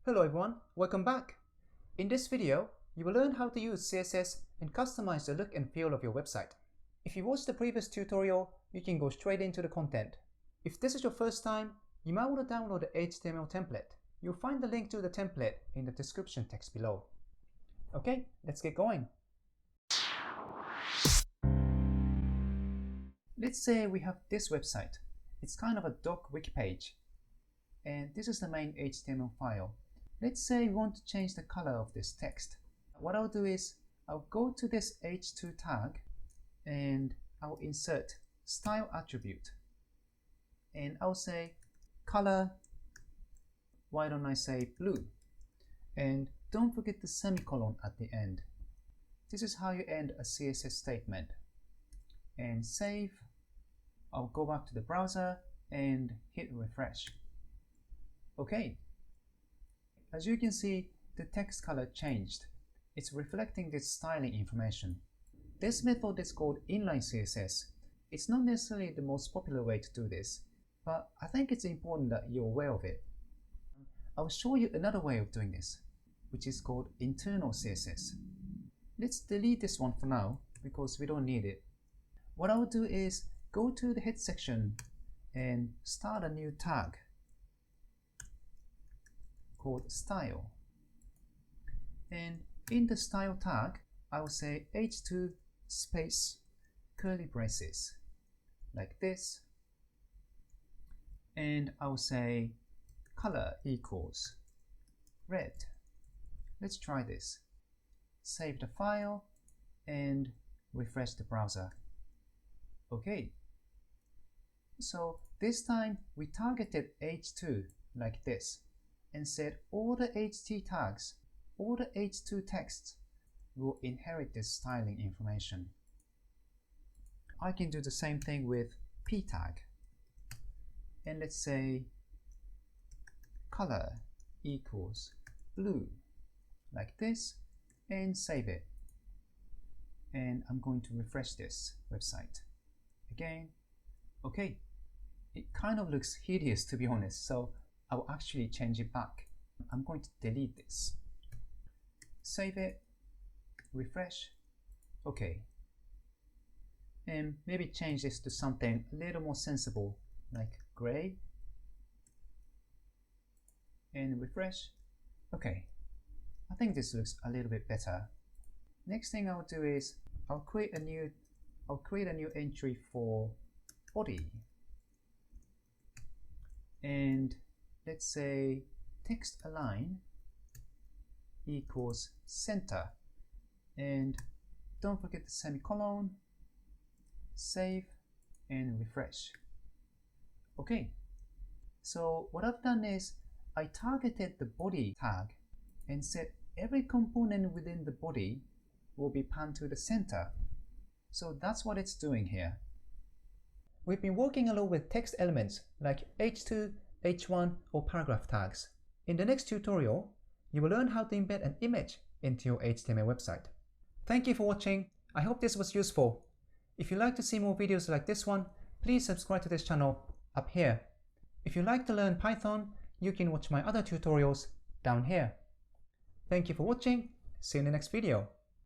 Hello everyone, welcome back. In this video, you will learn how to use CSS and customize the look and feel of your website. If you watched the previous tutorial, you can go straight into the content. If this is your first time, you might want to download the HTML template. You'll find the link to the template in the description text below. Okay, let's get going. Let's say we have this website. It's kind of a doc wiki page. And this is the main HTML file. Let's say we want to change the color of this text. What I'll do is I'll go to this h2 tag and I'll insert style attribute. And I'll say color, why don't I say blue? And don't forget the semicolon at the end. This is how you end a CSS statement. And save. I'll go back to the browser and hit refresh. Okay. As you can see, the text color changed. It's reflecting this styling information. This method is called inline CSS. It's not necessarily the most popular way to do this, but I think it's important that you're aware of it. I'll show you another way of doing this, which is called internal CSS. Let's delete this one for now because we don't need it. What I'll do is go to the head section and start a new tag called style. And in the style tag, I will say h2 space curly braces like this. And I will say color equals red. Let's try this. Save the file and refresh the browser. Okay. So this time we targeted h2 like this and said all the ht tags, all the h2 texts will inherit this styling information. I can do the same thing with p tag. And let's say color equals blue like this and save it. And I'm going to refresh this website again. Okay, it kind of looks hideous to be honest, so I'll actually change it back. I'm going to delete this. Save it, refresh. Okay. And maybe change this to something a little more sensible, like gray. And refresh. Okay. I think this looks a little bit better. Next thing I'll do is I'll create a new entry for body. And let's say text align equals center. And don't forget the semicolon. Save and refresh. Okay. So what I've done is I targeted the body tag and said every component within the body will be panned to the center. So that's what it's doing here. We've been working a lot with text elements like h2, h1 or paragraph tags. In the next tutorial, you will learn how to embed an image into your HTML website. Thank you for watching. I hope this was useful. If you'd like to see more videos like this one, please subscribe to this channel up here. If you'd like to learn Python, you can watch my other tutorials down here. Thank you for watching. See you in the next video.